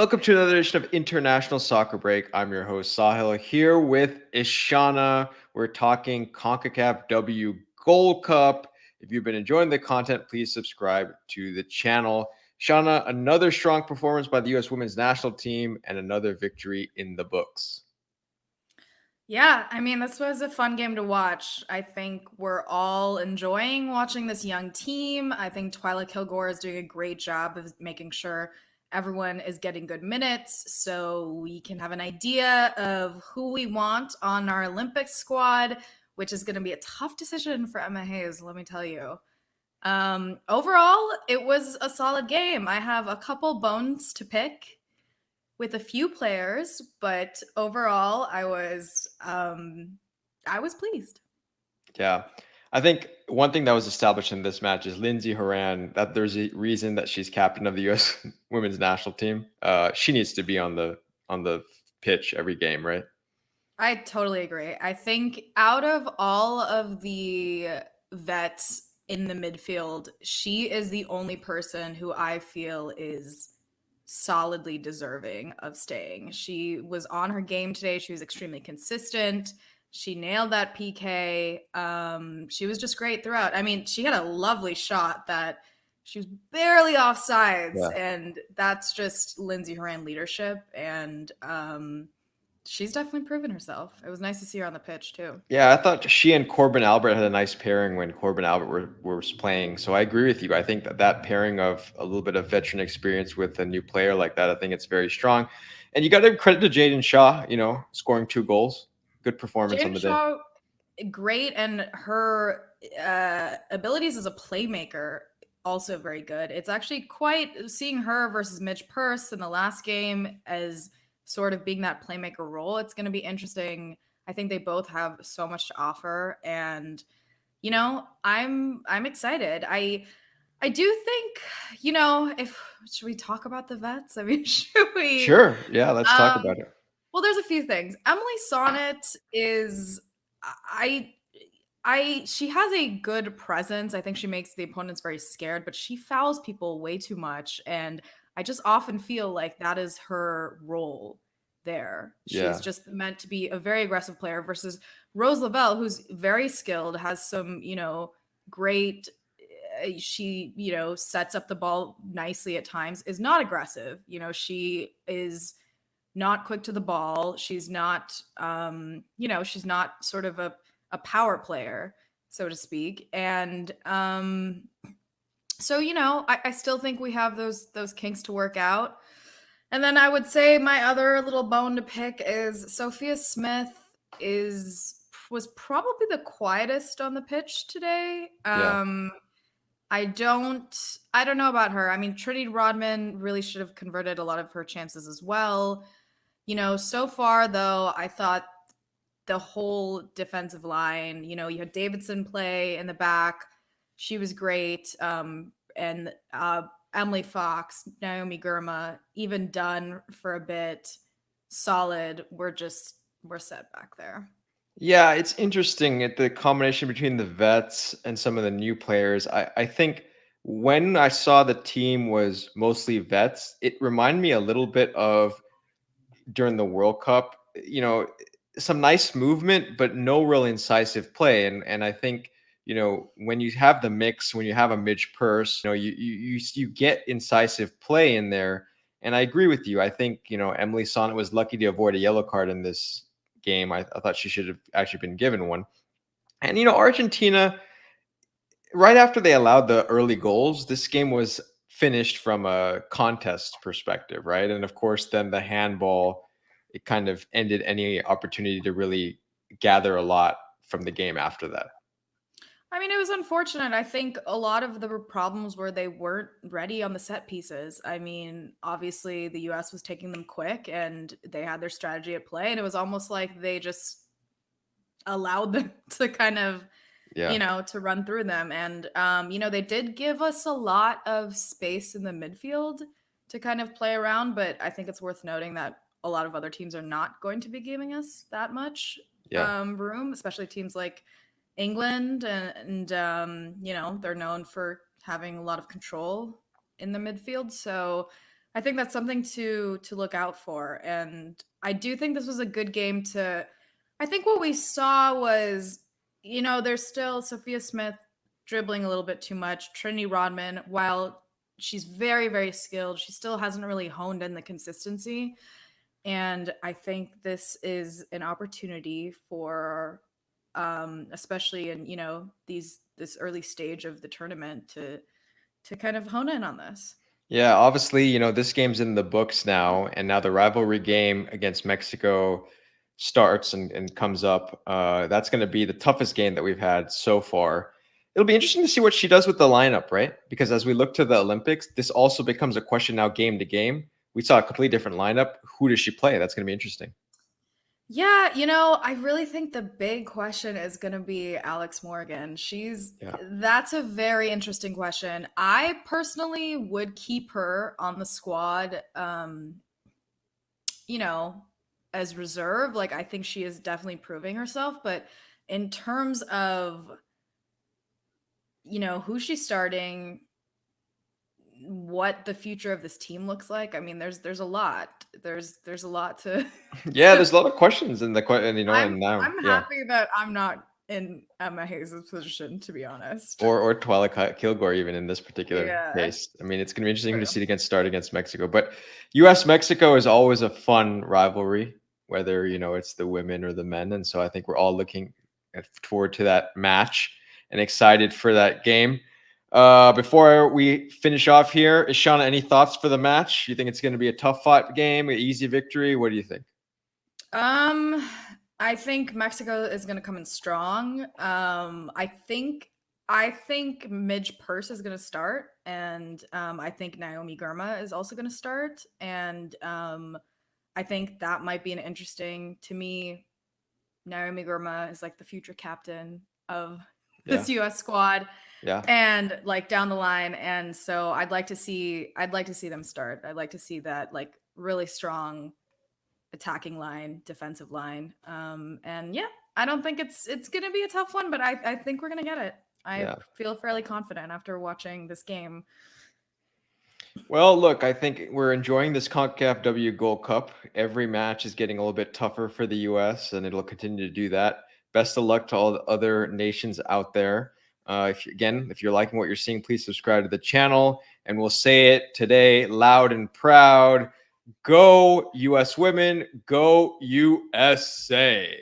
Welcome to another edition of International Soccer Break. I'm your host, Sahil, here with Ishana. We're talking CONCACAF W Gold Cup. If you've been enjoying the content, please subscribe to the channel. Ishana, another strong performance by the U.S. women's national team and another victory in the books. Yeah, I mean, this was a fun game to watch. I think we're all enjoying watching this young team. I think Twyla Kilgore is doing a great job of making sure everyone is getting good minutes so we can have an idea of who we want on our Olympic squad, which is going to be a tough decision for Emma Hayes, let me tell you. Overall, it was a solid game. I have a couple bones to pick with a few players, but overall, I was pleased. Yeah. I think one thing that was established in this match is Lindsay Horan, that there's a reason that she's captain of the U.S. women's national team. She needs to be on the pitch every game, right? I totally agree. I think out of all of the vets in the midfield, she is the only person who I feel is solidly deserving of staying. She was on her game today. She was extremely consistent. She nailed that PK. She was just great throughout. I mean, she had a lovely shot that she was barely offsides, Yeah. and that's just Lindsay Horan leadership. And she's definitely proven herself. It was nice to see her on the pitch too. Yeah, I thought she and Corbin Albert had a nice pairing when Corbin Albert was playing. So I agree with you. I think that pairing of a little bit of veteran experience with a new player like that, I think it's very strong. And you got to give credit to Jadyn Shaw, scoring 2 goals. Good performance on Jadyn the day. Shaw, great, and her abilities as a playmaker also very good. It's actually quite seeing her versus Midge Purce in the last game as sort of being that playmaker role. It's going to be interesting. I think they both have so much to offer, and I'm excited. I do think, if should we talk about the vets? I mean, should we? Sure. Yeah, let's talk Um, about it. well, there's a few things. Emily Sonnet is I she has a good presence. I think she makes the opponents very scared, but she fouls people way too much, and I just often feel like that is her role there. She's Yeah. just meant to be a very aggressive player versus Rose Lavelle, who's very skilled, has some, great she, sets up the ball nicely at times, is not aggressive. She is not quick to the ball. She's not, she's not sort of a power player, so to speak. And so, I still think we have those kinks to work out. And then I would say my other little bone to pick is Sophia Smith was probably the quietest on the pitch today. Yeah. I don't know about her. I mean, Trinity Rodman really should have converted a lot of her chances as well. So far though, I thought the whole defensive line, you had Davidson play in the back. She was great. And Emily Fox, Naomi Gurma, even Dunn for a bit, solid. We're set back there. Yeah, it's interesting at the combination between the vets and some of the new players. I think when I saw the team was mostly vets, it reminded me a little bit of during the World Cup, some nice movement, but no real incisive play. And I think, when you have the mix, when you have a Midge Purse, you get incisive play in there. And I agree with you. I think, Emily Sonnet was lucky to avoid a yellow card in this game. I thought she should have actually been given one. And, Argentina, right after they allowed the early goals, this game was finished from a contest perspective, right? And of course, then the handball, it kind of ended any opportunity to really gather a lot from the game after that. I mean, it was unfortunate. I think a lot of the problems were they weren't ready on the set pieces. I mean, obviously the US was taking them quick and they had their strategy at play, and it was almost like they just allowed them to kind of, Yeah. to run through them. And they did give us a lot of space in the midfield to kind of play around, but I think it's worth noting that a lot of other teams are not going to be giving us that much Yeah. room, especially teams like England, and they're known for having a lot of control in the midfield. So I think that's something to look out for. And I do think this was a good game to I think what we saw was, there's still Sophia Smith dribbling a little bit too much. Trinity Rodman, while she's very, very skilled, she still hasn't really honed in the consistency. And I think this is an opportunity for especially in, this early stage of the tournament to kind of hone in on this. Yeah, obviously, this game's in the books now, and now the rivalry game against Mexico starts and comes up. That's going to be the toughest game that we've had so far. It'll be interesting to see what she does with the lineup, right? Because as we look to the Olympics, this also becomes a question now game to game. We saw a completely different lineup. Who does she play? That's going to be interesting. Yeah, I really think the big question is going to be Alex Morgan. Yeah. That's a very interesting question. I personally would keep her on the squad, you know, as reserve. Like, I think she is definitely proving herself. But in terms of, who she's starting, what the future of this team looks like, I mean, there's a lot. There's a lot to, Yeah, to there's a lot of questions in I'm and now, I'm yeah. happy that I'm not in Emma Hayes' position, to be honest. Or Twila Kilgore even in this particular Yeah, case. I mean, it's going to be interesting to true. see start against Mexico. But U.S. Mexico is always a fun rivalry, whether it's the women or the men, and so I think we're all looking forward to that match and excited for that game. Before we finish off here, Ishana, any thoughts for the match? You think it's going to be a tough fought game, an easy victory? What do you think? Um, I think Mexico is going to come in strong. I think Midge Purse is going to start, and I think Naomi Girma is also going to start, and I think that might be an interesting to me. Naomi Girma is like the future captain of Yeah, this U.S. squad, yeah. and like down the line. And so I'd like to see them start. I'd like to see that like really strong attacking line, defensive line. And yeah, I don't think it's gonna be a tough one, but I think we're gonna get it. I Yeah. feel fairly confident after watching this game. Well, look, I think we're enjoying this CONCACAF W Gold Cup. Every match is getting a little bit tougher for the US, and it'll continue to do that. Best of luck to all the other nations out there. If you're liking what you're seeing, please subscribe to the channel. And we'll say it today loud and proud. Go US women, go USA.